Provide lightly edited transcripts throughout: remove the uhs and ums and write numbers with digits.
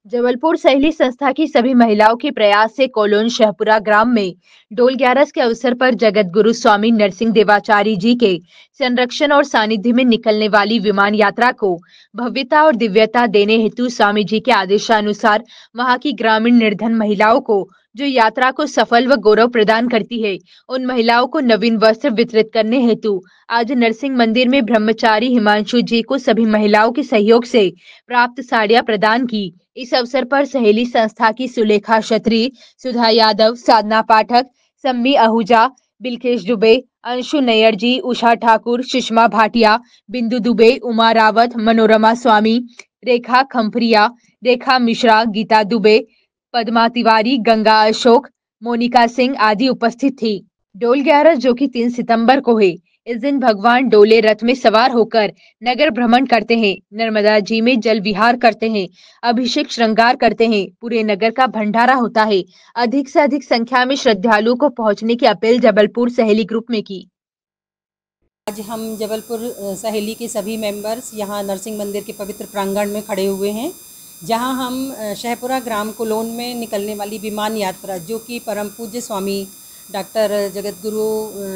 जबलपुर सहेली संस्था की सभी महिलाओं के प्रयास से कोलोन शहपुरा ग्राम में डोल ग्यारस के अवसर पर जगत गुरु स्वामी नरसिंह देवाचार्य जी के संरक्षण और सानिध्य में निकलने वाली विमान यात्रा को भव्यता और दिव्यता देने हेतु स्वामी जी के आदेशानुसार वहां की ग्रामीण निर्धन महिलाओं को जो यात्रा को सफल व गौरव प्रदान करती है, उन महिलाओं को नवीन वस्त्र वितरित करने हेतु आज नरसिंह मंदिर में ब्रह्मचारी हिमांशु जी को सभी महिलाओं के सहयोग से प्राप्त साड़ियां प्रदान की। इस अवसर पर सहेली संस्था की सुलेखा क्षत्री, सुधा यादव, साधना पाठक, सम्मी आहूजा, बिल्केश दुबे, अंशु नैयर जी, उषा ठाकुर, सुषमा भाटिया, बिंदु दुबे, उमा रावत, मनोरमा स्वामी, रेखा खम्फरिया, रेखा मिश्रा, गीता दुबे, पद्मा तिवारी, गंगा अशोक, मोनिका सिंह आदि उपस्थित थी। डोल 11 जो कि 3 सितंबर को है। इस दिन भगवान डोले रथ में सवार होकर नगर भ्रमण करते हैं, नर्मदा जी में जल विहार करते हैं, अभिषेक श्रृंगार करते हैं, पूरे नगर का भंडारा होता है। अधिक से अधिक संख्या में श्रद्धालुओं को पहुंचने की अपील जबलपुर सहेली ग्रुप में की। आज हम जबलपुर सहेली के सभी मेंबर्स यहाँ नरसिंह मंदिर के पवित्र प्रांगण में खड़े हुए हैं, जहाँ हम शहपुरा ग्राम कोलोन में निकलने वाली विमान यात्रा, जो कि परम पूज्य स्वामी डॉक्टर जगत गुरु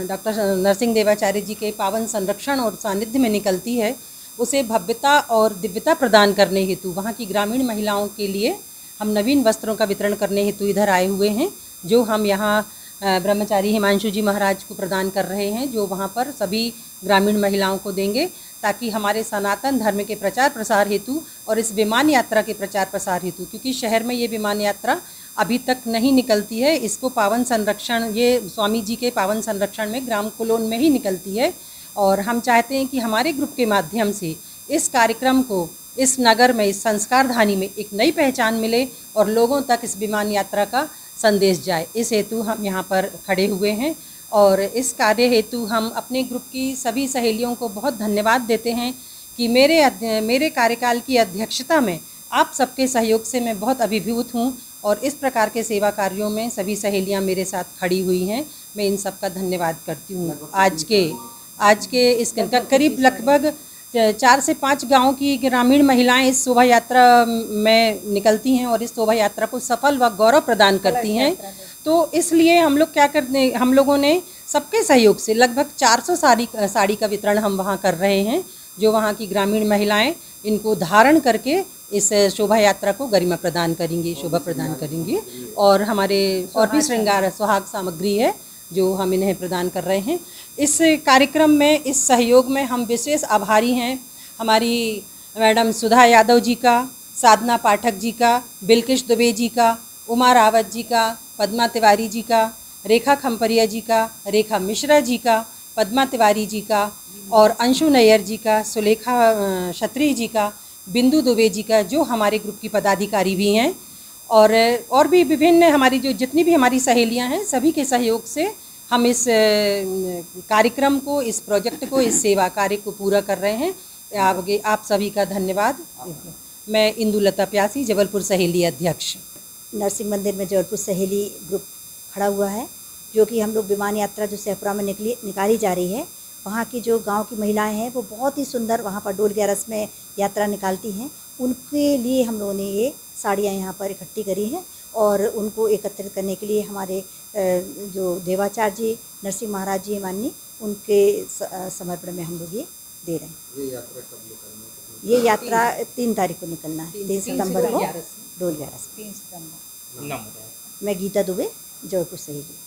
डॉक्टर नरसिंह देवाचार्य जी के पावन संरक्षण और सानिध्य में निकलती है, उसे भव्यता और दिव्यता प्रदान करने हेतु वहाँ की ग्रामीण महिलाओं के लिए हम नवीन वस्त्रों का वितरण करने हेतु इधर आए हुए हैं, जो हम यहाँ ब्रह्मचारी हिमांशु जी महाराज को प्रदान कर रहे हैं, जो वहाँ पर सभी ग्रामीण महिलाओं को देंगे, ताकि हमारे सनातन धर्म के प्रचार प्रसार हेतु और इस विमान यात्रा के प्रचार प्रसार हेतु, क्योंकि शहर में ये विमान यात्रा अभी तक नहीं निकलती है, इसको पावन संरक्षण, ये स्वामी जी के पावन संरक्षण में ग्राम कोलोन में ही निकलती है। और हम चाहते हैं कि हमारे ग्रुप के माध्यम से इस कार्यक्रम को, इस नगर में, इस संस्कार धानी में एक नई पहचान मिले और लोगों तक इस विमान यात्रा का संदेश जाए। इस हेतु हम यहाँ पर खड़े हुए हैं और इस कार्य हेतु हम अपने ग्रुप की सभी सहेलियों को बहुत धन्यवाद देते हैं कि मेरे कार्यकाल की अध्यक्षता में आप सबके सहयोग से मैं बहुत अभिभूत हूँ और इस प्रकार के सेवा कार्यों में सभी सहेलियाँ मेरे साथ खड़ी हुई हैं। मैं इन सब का धन्यवाद करती हूँ। आज के इस करीब लगभग 4 से 5 गाँव की ग्रामीण महिलाएं इस शोभा यात्रा में निकलती हैं और इस शोभा यात्रा को सफल व गौरव प्रदान करती हैं। तो इसलिए हम लोगों ने सबके सहयोग से लगभग 400 साड़ी का वितरण हम वहाँ कर रहे हैं, जो वहाँ की ग्रामीण महिलाएं इनको धारण करके इस शोभा यात्रा को गरिमा प्रदान करेंगी, शोभा प्रदान करेंगी। और हमारे और भी श्रृंगार सुहाग सामग्री है जो हम इन्हें प्रदान कर रहे हैं। इस कार्यक्रम में, इस सहयोग में हम विशेष आभारी हैं हमारी मैडम सुधा यादव जी का, साधना पाठक जी का, बिल्किश दुबे जी का, उमा रावत जी का, पद्मा तिवारी जी का, रेखा खम्फरिया जी का, रेखा मिश्रा जी का, पद्मा तिवारी जी का और अंशु नैयर जी का, सुलेखा क्षत्री जी का, बिंदु दुबे जी का, जो हमारे ग्रुप की पदाधिकारी भी हैं, और भी विभिन्न हमारी जो जितनी भी हमारी सहेलियां हैं, सभी के सहयोग से हम इस कार्यक्रम को, इस प्रोजेक्ट को, इस सेवा कार्य को पूरा कर रहे हैं। आप सभी का धन्यवाद। मैं इंदुलता प्यासी, जबलपुर सहेली अध्यक्ष। नरसिंह मंदिर में जबलपुर सहेली ग्रुप खड़ा हुआ है, जो कि हम लोग विमान यात्रा जो शहपुरा में निकाली जा रही है, वहाँ की जो गांव की महिलाएं हैं वो बहुत ही सुंदर वहाँ पर डोल 11 में यात्रा निकालती हैं। उनके लिए हम लोगों ने ये साड़ियाँ यहाँ पर इकट्ठी करी हैं और उनको एकत्रित करने के लिए हमारे जो देवाचार्य जी नरसिंह महाराज जी माननीय, उनके समर्पण में हम लोग ये दे रहे हैं। ये यात्रा 3 तारीख को निकलना है, 3 सितंबर को डोल 11। मैं गीता दुबे, जबलपुर सहेली।